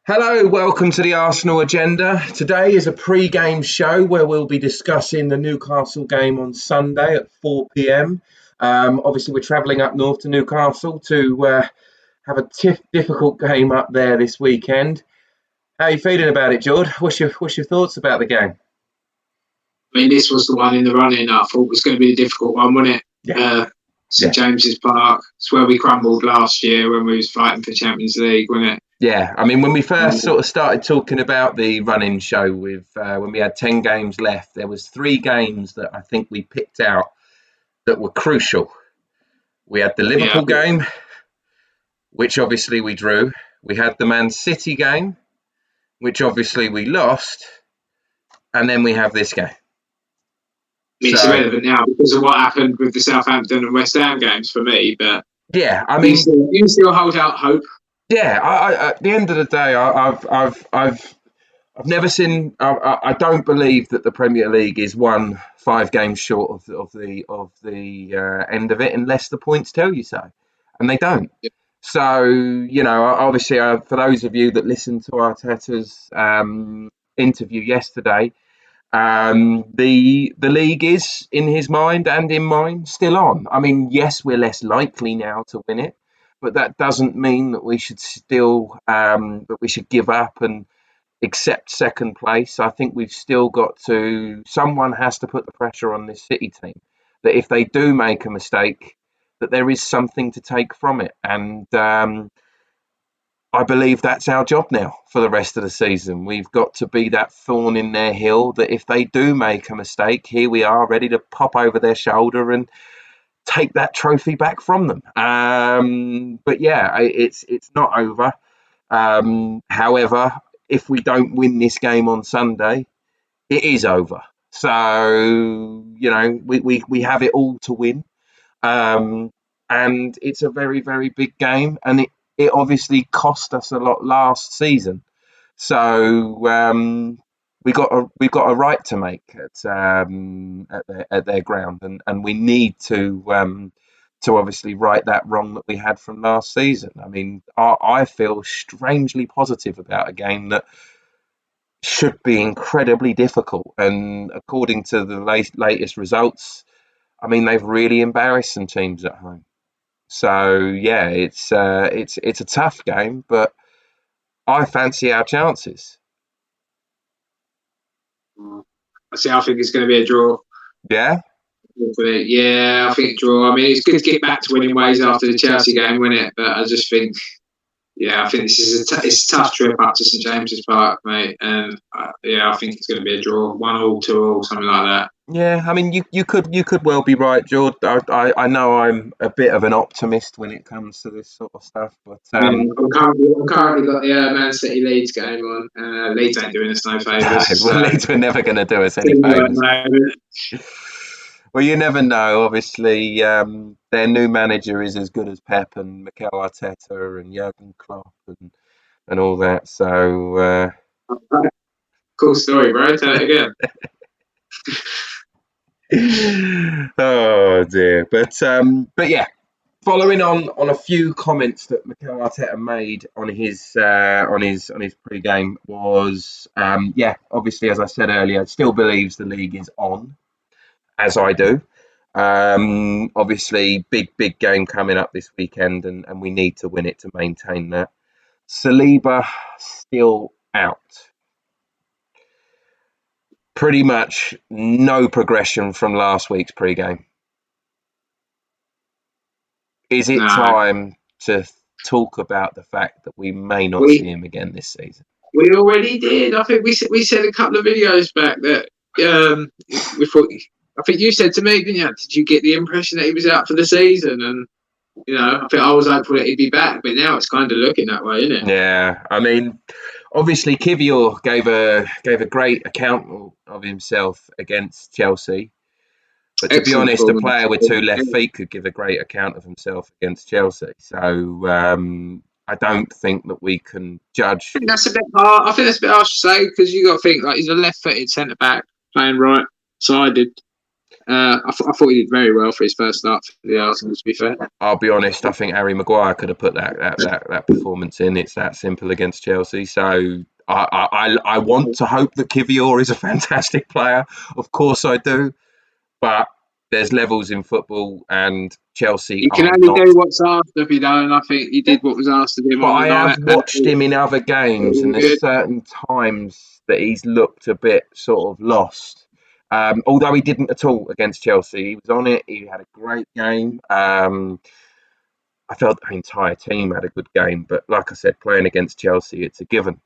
Hello, welcome to the Arsenal Agenda. Today is a pre-game show where we'll be discussing the Newcastle game on Sunday at 4 p.m. Obviously, we're travelling up north to Newcastle to have a difficult game up there this weekend. How are you feeling about it, George? What's your thoughts about the game? I mean, this was the one in the running I thought was going to be a difficult one, wasn't it? Yeah. St James's Park. It's where we crumbled last year when we was fighting for Champions League, wasn't it? Yeah, I mean, when we first sort of started talking about the running show with when we had 10 games left, there was 3 games that I think we picked out that were crucial. We had the Liverpool game, which obviously we drew. We had the Man City game, which obviously we lost. And then we have this game. It's irrelevant now because of what happened with the Southampton and West Ham games for me. But yeah, I mean, you still hold out hope. Yeah, I at the end of the day, I've never seen. I don't believe that the Premier League is 5 games short of the end of it, unless the points tell you so, and they don't. Yeah. So obviously, for those of you that listened to Arteta's interview yesterday, the league is, in his mind and in mine, still on. I mean, yes, we're less likely now to win it, but that doesn't mean that we should still that we should give up and accept second place. I think we've still got to. Someone has to put the pressure on this City team that if they do make a mistake, that there is something to take from it, and I believe that's our job now for the rest of the season. We've got to be that thorn in their heel that if they do make a mistake, here we are ready to pop over their shoulder and take that trophy back from them. But yeah, it's not over. However, if we don't win this game on Sunday, it is over. So, we have it all to win. And it's a very, very big game. And it obviously cost us a lot last season. So we've got a right to make at their ground, and we need to obviously right that wrong that we had from last season. I mean, I feel strangely positive about a game that should be incredibly difficult, and according to the latest results, I mean, they've really embarrassed some teams at home. So yeah, it's a tough game, but I fancy our chances. I think it's going to be a draw. Yeah? Yeah, I think draw. I mean, it's good to get back to winning ways after the Chelsea game, wasn't it? But I just think, I think this is it's a tough trip up to St James's Park, mate. And I think it's going to be a draw, 1-1, 2-1, something like that. Yeah, I mean, you could well be right, George. I know I'm a bit of an optimist when it comes to this sort of stuff, but I'm currently got the Man City Leeds game on. Leeds ain't doing us no favours. Leeds were never going to do us any favours. Well, you never know. Obviously, their new manager is as good as Pep and Mikel Arteta and Jurgen Klopp and all that. So, cool story, bro. Tell it again. Oh dear, but yeah, following on a few comments that Mikel Arteta made on his pre-game was obviously, as I said earlier, still believes the league is on, as I do. Obviously, big game coming up this weekend, and we need to win it to maintain that. Saliba still out. Pretty much no progression from last week's pre-game. Is it time to talk about the fact that we may not see him again this season? We already did. I think we said a couple of videos back that we thought. I think you said to me, didn't you? Did you get the impression that he was out for the season? And I think I was hopeful that he'd be back, but now it's kind of looking that way, isn't it? Yeah, I mean, obviously, Kivior gave a great account of himself against Chelsea. But to be honest, a player with 2 left feet could give a great account of himself against Chelsea. So I don't think that we can judge. I think that's a bit hard. I think that's a bit harsh to say because you got to think like he's a left-footed centre back playing right-sided. I thought he did very well for his first start for the Arsenal, to be fair. I'll be honest, I think Harry Maguire could have put that performance in. It's that simple against Chelsea. So I want to hope that Kivior is a fantastic player. Of course I do. But there's levels in football, and Chelsea You can are only not. do what's asked of you, though, and I think he did what was asked of him But on the I have night. watched him in other games, and there's certain times that he's looked a bit sort of lost. Although he didn't at all against Chelsea, he was on it. He had a great game. I felt the entire team had a good game, but like I said, playing against Chelsea, it's a given.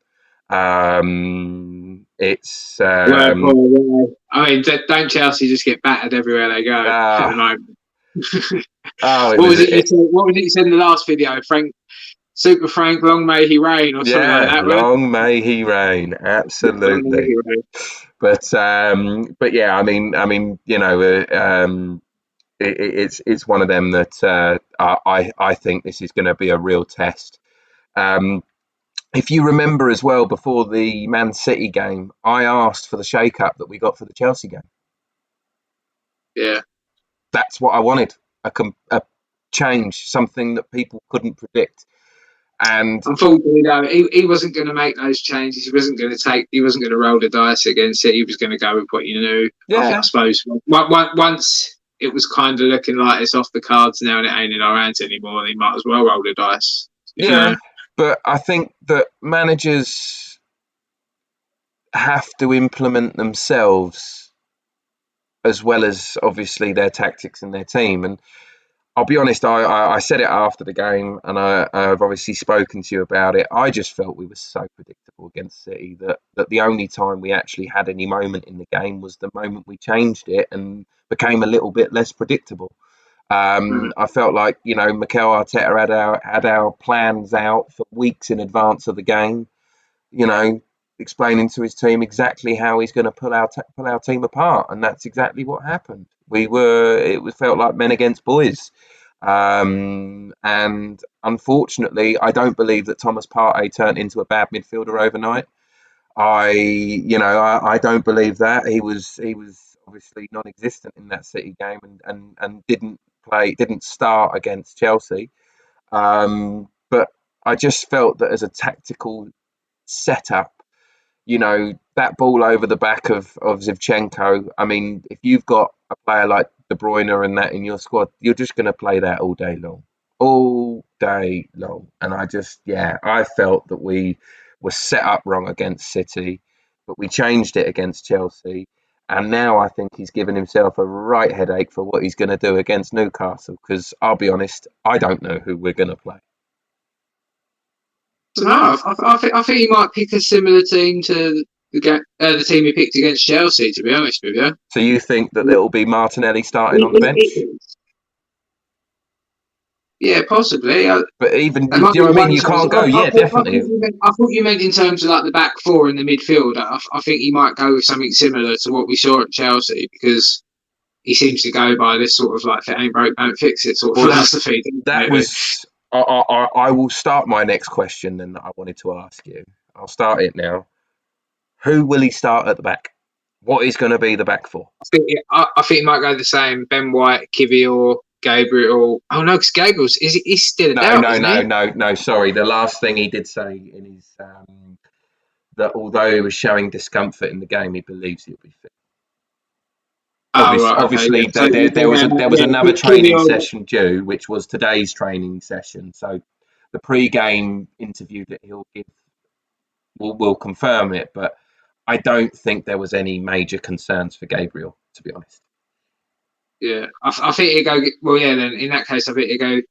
It's I mean, don't Chelsea just get battered everywhere they go at the moment? Oh, What was it you said? What was it you said in the last video? Super Frank, long may he reign, or something like that. Long may he reign. Absolutely. But yeah, I mean, you know, it's one of them that I think this is going to be a real test. If you remember as well, before the Man City game, I asked for the shake-up that we got for the Chelsea game. Yeah. That's what I wanted, a change, something that people couldn't predict. And unfortunately, though, he wasn't going to make those changes. He wasn't going to roll the dice against it. He was going to go with what you knew. Yeah. I suppose once it was kind of looking like it's off the cards now and it ain't in our hands anymore, he might as well roll the dice. Yeah, but I think that managers have to implement themselves as well as obviously their tactics and their team. And I'll be honest, I said it after the game, and I've obviously spoken to you about it. I just felt we were so predictable against City that the only time we actually had any moment in the game was the moment we changed it and became a little bit less predictable. I felt like, you know, Mikel Arteta had our plans out for weeks in advance of the game, you know, explaining to his team exactly how he's going to pull our team apart, and that's exactly what happened. It felt like men against boys. And unfortunately, I don't believe that Thomas Partey turned into a bad midfielder overnight. I don't believe that. He was obviously non-existent in that City game and didn't start against Chelsea. But I just felt that as a tactical setup, you know, that ball over the back of Zinchenko. I mean, if you've got a player like De Bruyne and that in your squad, you're just going to play that all day long. And I felt that we were set up wrong against City, but we changed it against Chelsea. And now I think he's given himself a right headache for what he's going to do against Newcastle, because I'll be honest, I don't know who we're going to play. No, I think he might pick a similar team to the team he picked against Chelsea, to be honest with you. So you think that it'll be Martinelli starting on the bench? Yeah, possibly. But even, do you know what I mean? You can't go, definitely. I thought you meant in terms of like the back four in the midfield. I think he might go with something similar to what we saw at Chelsea, because he seems to go by this sort of like, if it ain't broke, don't fix it sort of philosophy. I will start my next question then that I wanted to ask you. I'll start it now. Who will he start at the back? What is going to be the back four? I think he might go the same. Ben White, Kivior, Gabriel. Oh no, because Gabriel's he's still No. Sorry, the last thing he did say in his that although he was showing discomfort in the game, he believes he'll be fit. Obviously, there was another training session due, which was today's training session. So the pre-game interview that he'll give will confirm it, but I don't think there was any major concerns for Gabriel, to be honest. Yeah, I think he'd go. Well, yeah. Then in that case, I think he'd go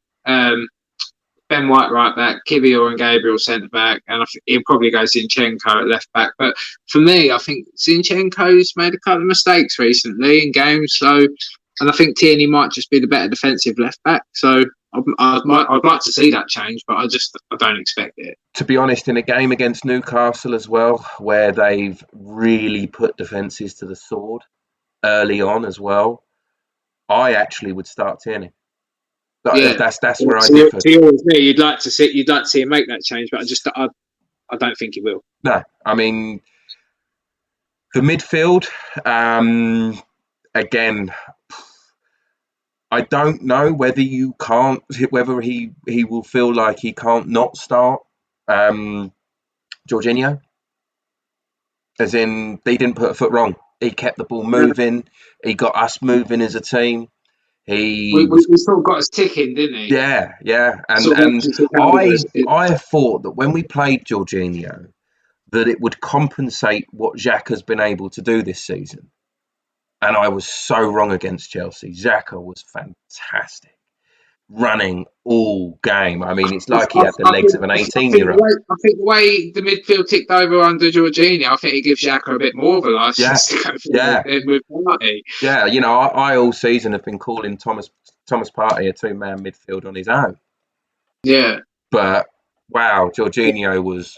Ben White right back, Kivior and Gabriel centre back, and he'll probably go Zinchenko at left back. But for me, I think Zinchenko's made a couple of mistakes recently in games, and I think Tierney might just be the better defensive left back. So I'd like to see that change, but I don't expect it. To be honest, in a game against Newcastle as well, where they've really put defences to the sword early on as well, I actually would start Tierney. Yeah, that's where I differ. You'd like to see him make that change, but I don't think he will. No, I mean the midfield. Again, I don't know whether he will feel like he can't not start Jorginho, as in he didn't put a foot wrong. He kept the ball moving. He got us moving as a team. He was, We sort of got us ticking, didn't he? yeah, and Sort of took over us. I thought that when we played Jorginho, that it would compensate what Xhaka has been able to do this season, and I was so wrong against Chelsea. Xhaka was fantastic, running all game. I mean, it's like he had the legs of an 18-year-old. I think the way the midfield ticked over under Jorginho, I think it gives Xhaka a bit more of a license to go Yeah, forward with Partey. yeah. You know, I all season have been calling Thomas Partey a two-man midfield on his own. Yeah. But wow, Jorginho was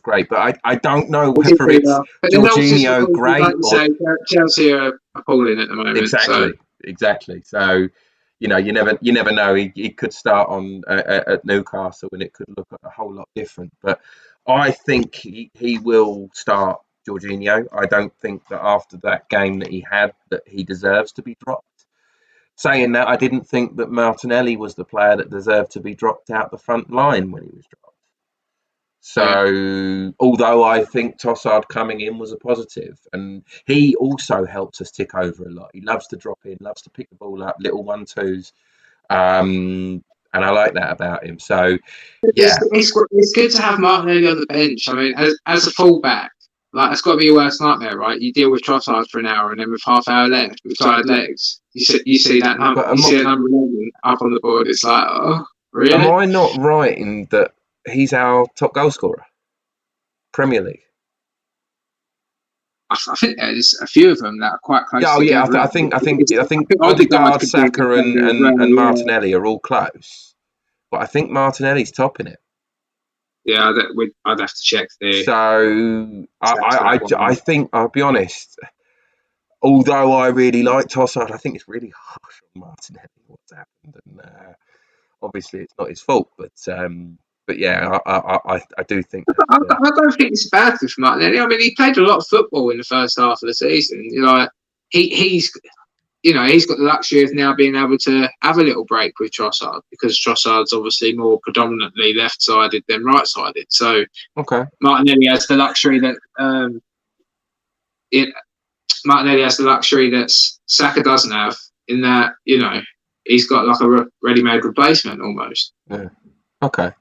great. But I don't know whether it's But then also, Jorginho like great you or say, Chelsea are appalling at the moment. So exactly. So you know, you never know. He could start on at Newcastle, and it could look a whole lot different. But I think he will start Jorginho. I don't think that after that game that he had, that he deserves to be dropped. Saying that, I didn't think that Martinelli was the player that deserved to be dropped out the front line when he was dropped. yeah. So, although I think Trossard coming in was a positive, and he also helps us tick over a lot. He loves to drop in, loves to pick the ball up, little 1-2s, and I like that about him. So, yeah, It's good to have Martinelli on the bench. I mean, as a fullback, like it's got to be your worst nightmare, right? You deal with Trossard for an hour, and then with half hour left, with tired legs, you see that number, but you see a number 11 up on the board. It's like, oh, am really? I not right in that he's our top goal scorer, Premier League? I think there's a few of them that are quite close Yeah, oh yeah. together. I think Odegaard Odegaard, could be Saka, as well. and Yeah, Martinelli are all close, but I think Martinelli's topping it. yeah. I'd have to check the So stats for that I one. think I'll be honest. Although I really like Trossard, I think it's really harsh on Martinelli what's happened, and obviously it's not his fault. But yeah, I do think that. I don't think it's bad for Martinelli. I mean, he played a lot of football in the first half of the season. You know, he's he's got the luxury of now being able to have a little break with Trossard because Trossard's obviously more predominantly left-sided than right-sided. So Okay. Martinelli has the luxury that Martinelli has the luxury that Saka doesn't have. In that, he's got like a ready-made replacement almost. Yeah. Okay.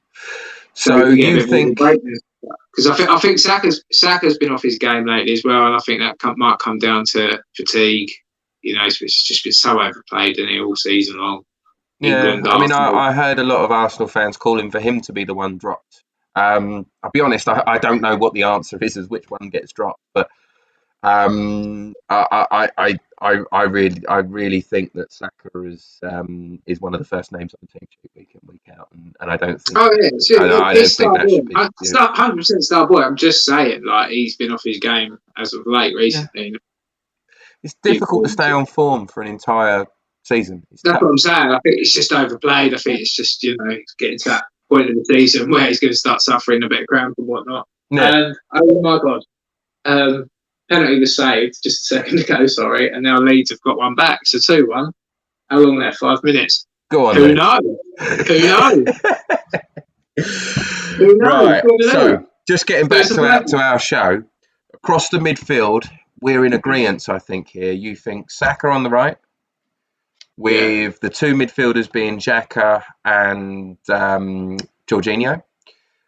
So you think? Because I think Saka's been off his game lately as well, and I think that might come down to fatigue. It's just been so overplayed in it all season long. Yeah, England, I mean, Arsenal. I heard a lot of Arsenal fans calling for him to be the one dropped. I'll be honest, I don't know what the answer is as which one gets dropped, but I really think that Saka is one of the first names on the team sheet week in week out, and I don't think. Oh yeah, I don't think that should be. It's not 100% star boy. I'm just saying, like he's been off his game as of late recently. Yeah. It's difficult to stay on form for an entire season. That's what I'm saying. I think it's just overplayed. I think it's just getting to that point in the season where he's going to start suffering a bit of cramp and whatnot. Yeah. And oh my god, penalty was saved just a second ago. Sorry, and now Leeds have got one back, so 2-1. How long there? 5 minutes. Go on. Who knows? Who knows? Right. So, just getting back to our show, across the midfield, we're in agreement, I think, here. You think Saka on the right, with the two midfielders being Xhaka and Jorginho,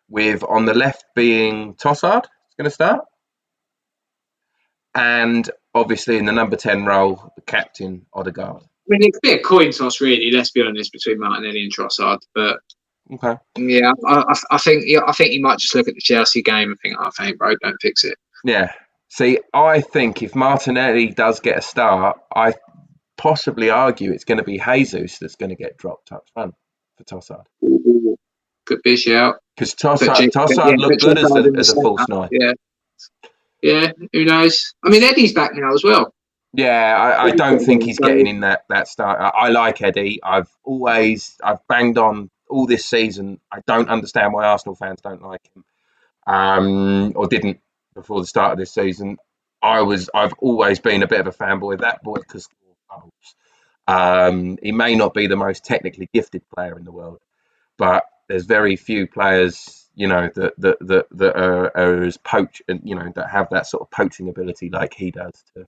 with on the left being Trossard, is going to start, and obviously in the number 10 role, the captain, Odegaard. I mean, it could be a coin toss, really. Let's be honest, between Martinelli and Trossard. But okay, yeah, I think he might just look at the Chelsea game and think, "Oh, if it ain't broke, don't fix it." Yeah. See, I think if Martinelli does get a start, I possibly argue it's going to be Jesus that's going to get dropped up front for Trossard. Could be a shout. Because Trossard looked good as a false nine. Yeah. Who knows? I mean, Eddie's back now as well. Yeah, I don't think he's getting in that start. I like Eddie. I've banged on all this season. I don't understand why Arsenal fans don't like him, or didn't before the start of this season. I've always been a bit of a fanboy of that boy because He may not be the most technically gifted player in the world, but there's very few players, that are as that have that sort of poaching ability like he does to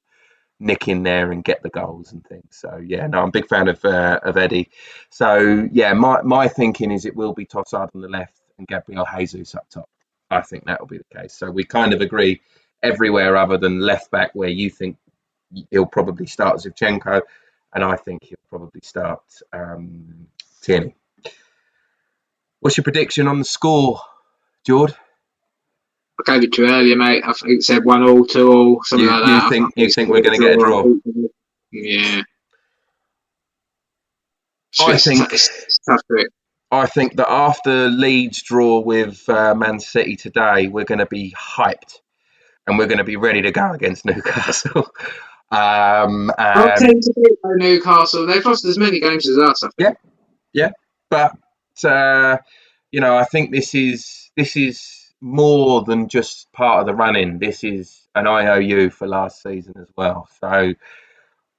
nick in there and get the goals and things. So yeah, no, I'm a big fan of Eddie. So yeah, my thinking is it will be Tossard on the left and Gabriel Jesus up top. I think that will be the case. So we kind of agree everywhere other than left back, where you think he'll probably start Zivchenko, and I think he'll probably start Tierney. What's your prediction on the score, Jord? I gave it to you earlier, mate. I think it said 1-1, 2-1, something like that. You think we're going to get a draw? Yeah. I think it's tough for it. I think that after Leeds draw with Man City today, we're going to be hyped and we're going to be ready to go against Newcastle. I tend to beat Newcastle. They've lost as many games as us, I think. Yeah. But I think this is more than just part of the run-in. This is an IOU for last season as well. So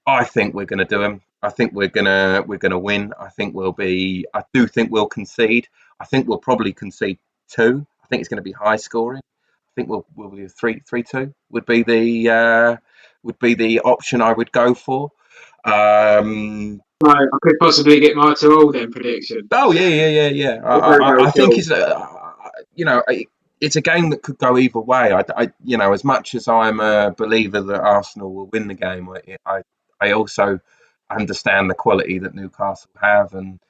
I think we're going to do them. I think we're gonna win. I do think we'll concede. I think we'll probably concede 2. I think it's going to be high scoring. I think we'll be 3-2 would be the option I would go for. I could possibly get my 2-2 then prediction. Oh yeah. I think it's it's a game that could go either way. As much as I'm a believer that Arsenal will win the game, I also understand the quality that Newcastle have, and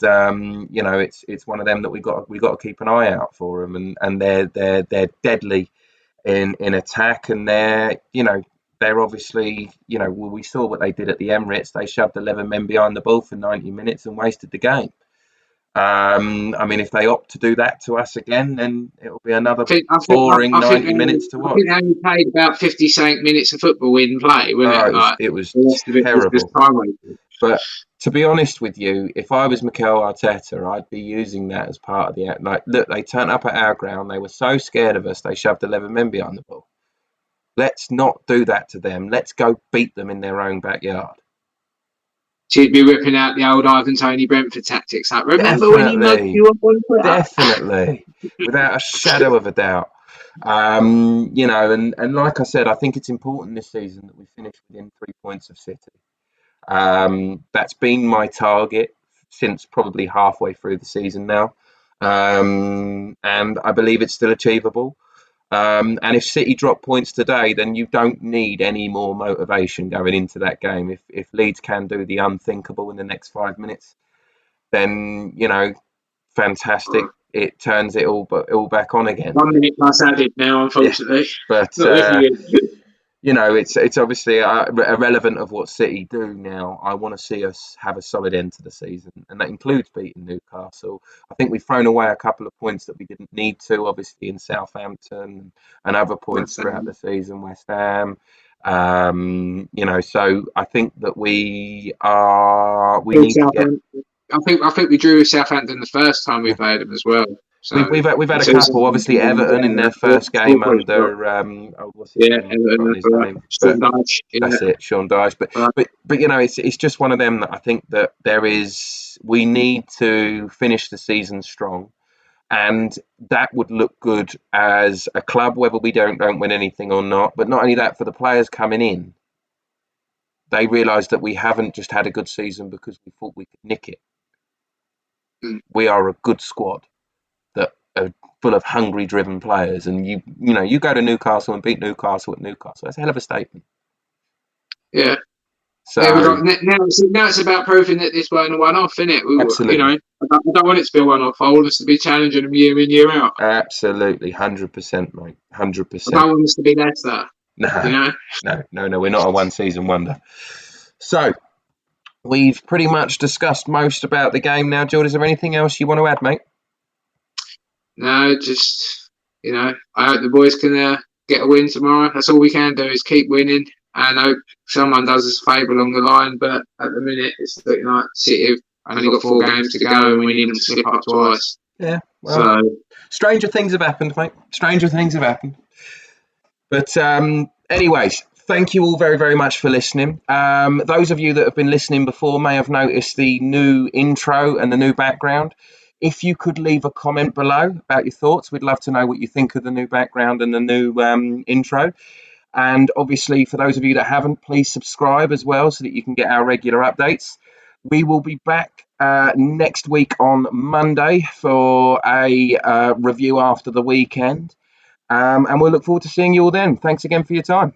it's one of them that we got to keep an eye out for them, and they're deadly in attack, and they're obviously, we saw what they did at the Emirates. They shoved 11 men behind the ball for 90 minutes and wasted the game. If they opt to do that to us again, then it'll be another boring 90 minutes to watch. I think they only played about 50 minutes of football in play, wasn't it? It was terrible. But to be honest with you, if I was Mikel Arteta, I'd be using that as part of the look, they turned up at our ground. They were so scared of us, they shoved 11 men behind the ball. Let's not do that to them. Let's go beat them in their own backyard. She'd be ripping out the old Ivan Toney Brentford tactics. Like, remember when you mugged you on one foot? Definitely, without a shadow of a doubt. And like I said, I think it's important this season that we finish within 3 points of City. That's been my target since probably halfway through the season now, and I believe it's still achievable. And if City drop points today, then you don't need any more motivation going into that game. If Leeds can do the unthinkable in the next 5 minutes, then fantastic. It turns it all back on again. 1 minute plus added now, unfortunately. Yeah. But it's obviously irrelevant of what City do now. I want to see us have a solid end to the season, and that includes beating Newcastle. I think we've thrown away a couple of points that we didn't need to, obviously in Southampton and other points throughout the season, West Ham. So I think that we need to get. I think we drew with Southampton the first time we played them as well. So we've had a couple. Obviously, Everton in their first game under what's his name? Sean Dyche. That's it, Sean Dyche. But it's just one of them that I think that we need to finish the season strong, and that would look good as a club, whether we don't win anything or not. But not only that, for the players coming in, they realise that we haven't just had a good season because we thought we could nick it. We are a good squad that are full of hungry, driven players, and you go to Newcastle and beat Newcastle at Newcastle. That's a hell of a statement. Yeah. So now it's about proving that this weren't a one-off, isn't it? Absolutely. I don't want it to be a one-off. I want us to be challenging them year in, year out. Absolutely, 100%, mate, 100%. I don't want us to be less that. No, we're not a one-season wonder. So we've pretty much discussed most about the game now. George, is there anything else you want to add, mate? No, just, I hope the boys can get a win tomorrow. That's all we can do is keep winning. And I hope someone does us a favour along the line. But at the minute, it's looking like City have only got 4 games to go and we need them to slip up twice. Yeah. Well, stranger things have happened, mate. Stranger things have happened. But anyways, Thank you all very, very much for listening. Those of you that have been listening before may have noticed the new intro and the new background. If you could leave a comment below about your thoughts, we'd love to know what you think of the new background and the new intro. And obviously, for those of you that haven't, please subscribe as well so that you can get our regular updates. We will be back next week on Monday for a review after the weekend. And we'll look forward to seeing you all then. Thanks again for your time.